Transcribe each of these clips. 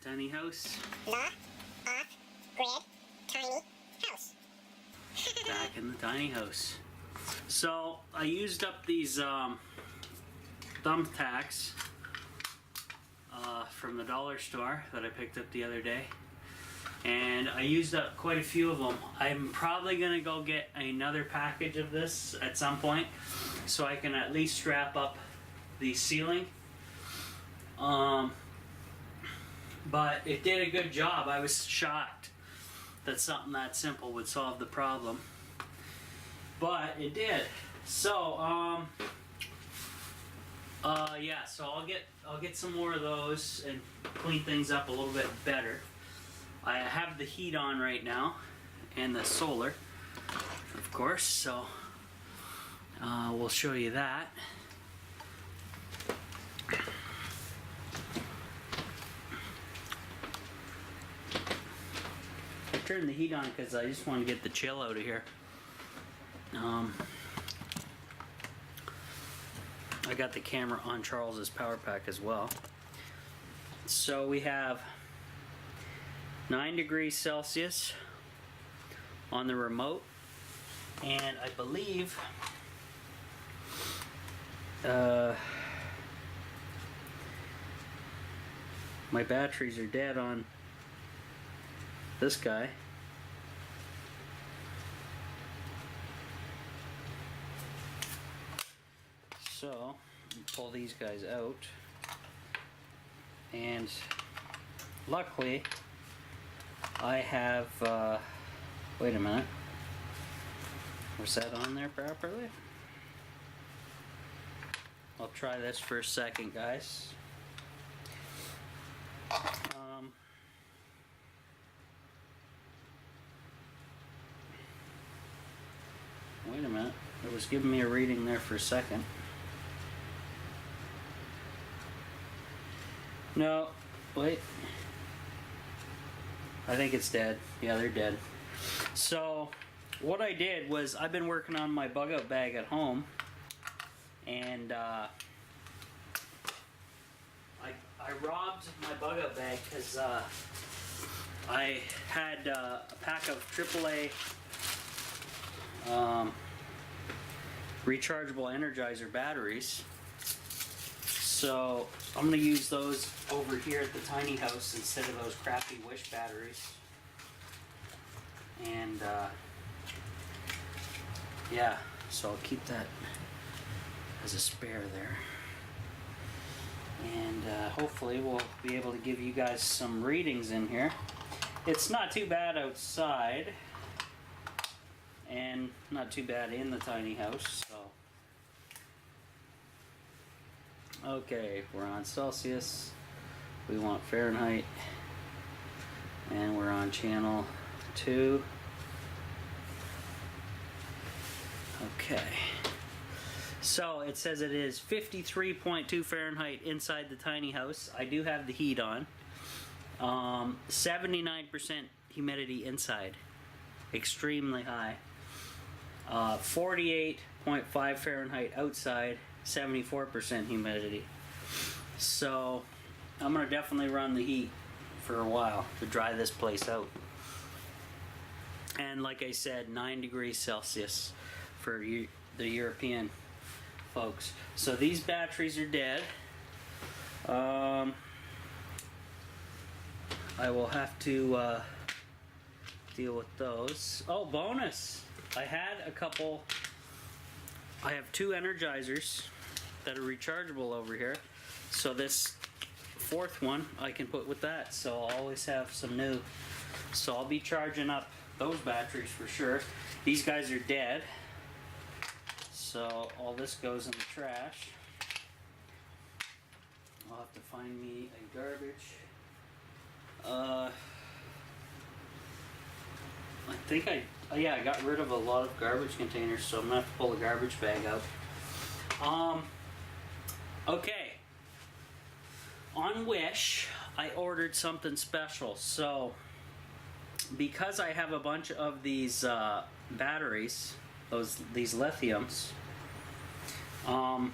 tiny house. The off-grid tiny house. Back in the tiny house. So I used up these thumbtacks from the dollar store that I picked up the other day. And I used up quite a few of them. I'm probably gonna go get another package of this at some point so I can at least strap up the ceiling. But it did a good job. I was shocked that something that simple would solve the problem. But it did. So yeah, so I'll get some more of those and clean things up a little bit better. I have the heat on right now and the solar, of course, so we'll show you that. I turned the heat on because I just want to get the chill out of here. I got the camera on Charles's power pack as well. So we have 9 degrees Celsius on the remote, and I believe my batteries are dead on this guy. So pull these guys out, and luckily I have, wait a minute, was that on there properly? I'll try this for a second, guys. Wait a minute, it was giving me a reading there for a second. No, wait. I think it's dead. Yeah, they're dead. So what I did was I've been working on my bug out bag at home, and I robbed my bug out bag because I had a pack of AAA rechargeable Energizer batteries. So I'm going to use those over here at the tiny house instead of those crappy Wish batteries. And yeah, so I'll keep that as a spare there. And hopefully we'll be able to give you guys some readings in here. It's not too bad outside and not too bad in the tiny house. So okay, we're on Celsius, we want Fahrenheit, and we're on channel 2. Okay, so it says it is 53.2 Fahrenheit inside the tiny house. I do have the heat on. 79% humidity inside, extremely high. 48.5 Fahrenheit outside, 74% humidity. So I'm gonna definitely run the heat for a while to dry this place out. And like I said, 9 degrees Celsius for the European folks. So these batteries are dead. I will have to deal with those. Oh, bonus! I had a couple. I have 2 Energizers that are rechargeable over here. So this 4th one I can put with that. So I'll always have some new. So I'll be charging up those batteries for sure. These guys are dead. So all this goes in the trash. I'll have to find me a garbage. I think I got rid of a lot of garbage containers, so I'm gonna have to pull the garbage bag out. Okay. On Wish, I ordered something special. So, because I have a bunch of these batteries, these lithiums, and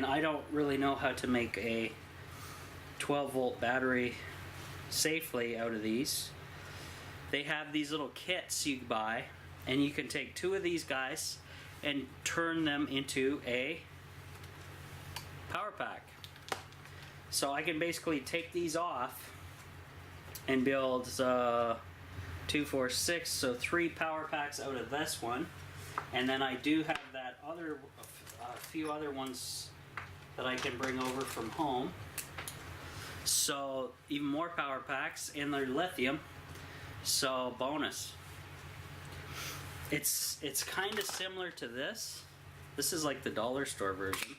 I don't really know how to make a 12-volt battery safely out of these. They have these little kits you buy, and you can take 2 of these guys and turn them into a power pack. So I can basically take these off and build 2, 4, 6, so 3 power packs out of this one. And then I do have that other, a few other ones that I can bring over from home. So even more power packs, and they're lithium. So bonus. It's kind of similar to this. This is like the dollar store version,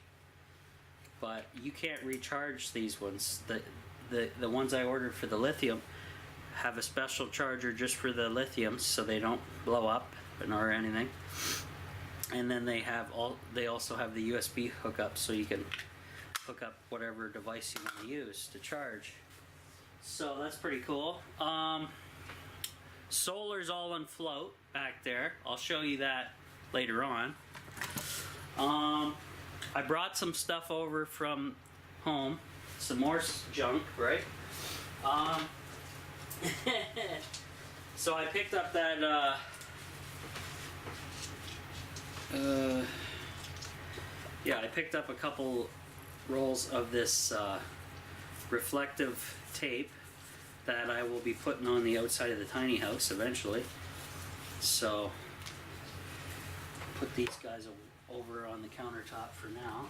but you can't recharge these ones. The ones I ordered for the lithium have a special charger just for the lithium, so they don't blow up or anything. And then they also have the USB hookup, so you can hook up whatever device you want to use to charge. So that's pretty cool. Solar's all on float back there. I'll show you that later on. I brought some stuff over from home, some more junk, right? So I picked up that yeah, I picked up a couple rolls of this reflective tape that I will be putting on the outside of the tiny house eventually. So put these guys over on the countertop for now.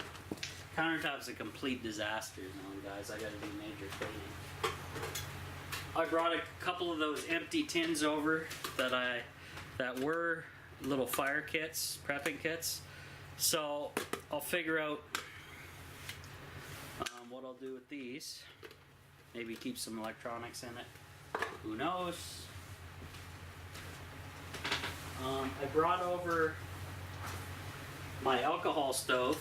Countertop's a complete disaster now, guys. I gotta do major cleaning. I brought a couple of those empty tins over that were little fire kits, prepping kits. So I'll figure out what I'll do with these. Maybe keep some electronics in it. Who knows? I brought over my alcohol stove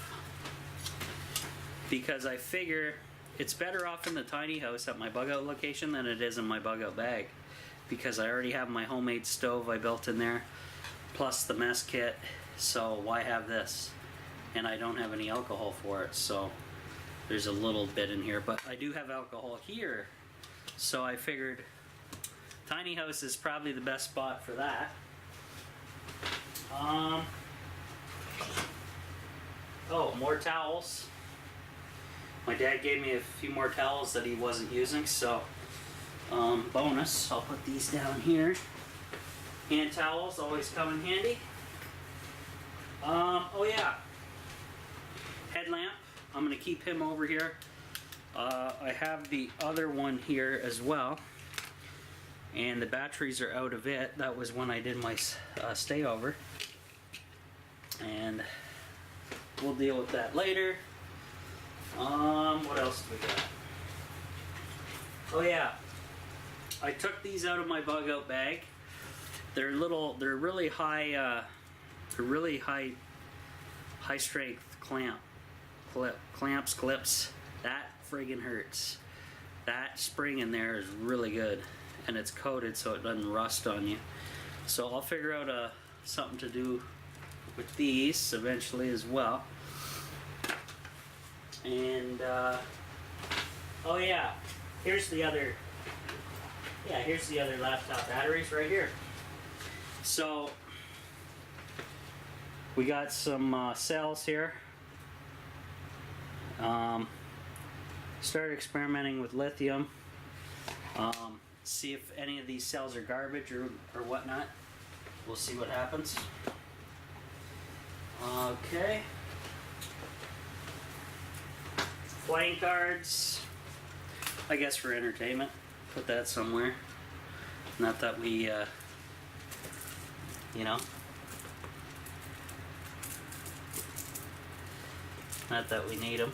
because I figure it's better off in the tiny house at my bug out location than it is in my bug out bag, because I already have my homemade stove I built in there plus the mess kit, so why have this? And I don't have any alcohol for it, so there's a little bit in here, but I do have alcohol here, so I figured tiny house is probably the best spot for that. Oh, more towels. My dad gave me a few more towels that he wasn't using, so bonus. I'll put these down here. Hand towels always come in handy. Oh yeah, headlamp. I'm gonna keep him over here. I have the other one here as well, and the batteries are out of it. That was when I did my stay over, and we'll deal with that later. What else do we got? Oh yeah, I took these out of my bug out bag. They're really high, high strength clips. That friggin' hurts. That spring in there is really good, and it's coated so it doesn't rust on you. So I'll figure out something to do with these eventually as well. And oh yeah, here's the other laptop batteries right here. So we got some cells here. Started experimenting with lithium. See if any of these cells are garbage or whatnot. We'll see what happens. Okay. Playing cards, I guess for entertainment. Put that somewhere. Not that we, you know, not that we need them.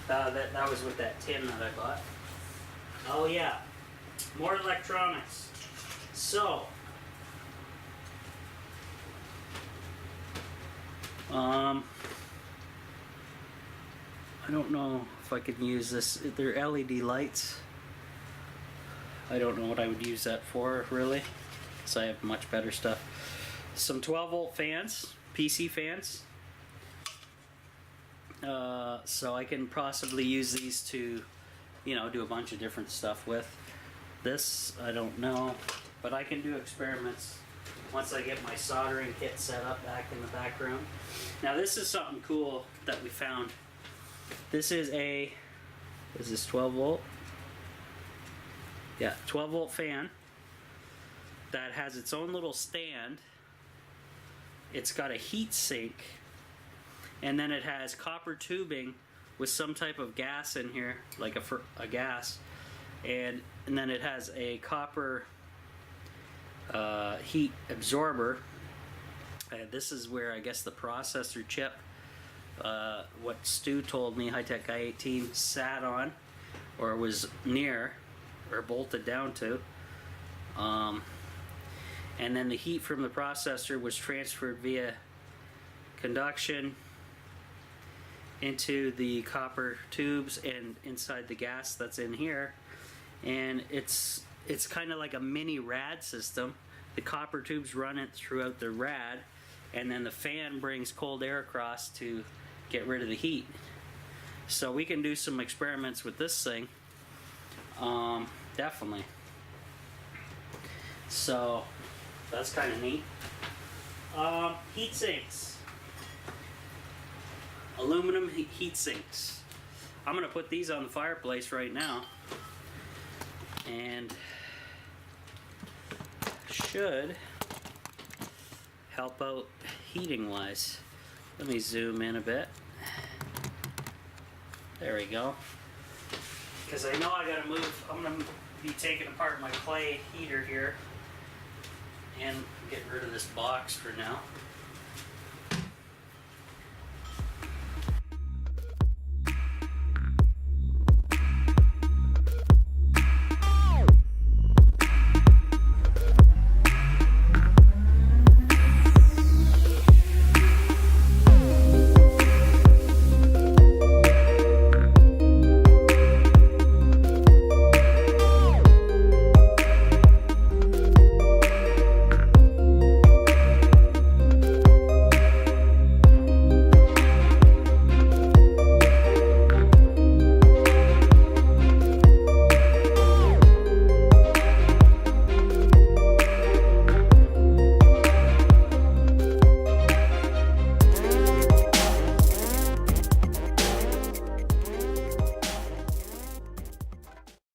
That was with that tin that I bought. Oh yeah, more electronics. So, I don't know if I could use this. They're LED lights. I don't know what I would use that for, really, because I have much better stuff. Some 12-volt fans, PC fans. So I can possibly use these to, do a bunch of different stuff with. This, I don't know, but I can do experiments once I get my soldering kit set up back in the back room. Now this is something cool that we found. This is is this 12 volt? Yeah, 12 volt fan that has its own little stand. It's got a heat sink, and then it has copper tubing with some type of gas in here, like a gas, and then it has a copper heat absorber. This is where I guess the processor chip, what Stu told me, High-Tech i18 sat on, or was near, or bolted down to. And then the heat from the processor was transferred via conduction into the copper tubes and inside the gas that's in here. And it's kind of like a mini rad system. The copper tubes run it throughout the rad, and then the fan brings cold air across to get rid of the heat. So we can do some experiments with this thing, definitely. So that's kind of neat. Heat sinks, aluminum heat sinks. I'm gonna put these on the fireplace right now, and should help out heating wise. Let me zoom in a bit. There we go. Because I know I gotta move. I'm gonna be taking apart my clay heater here and get rid of this box for now.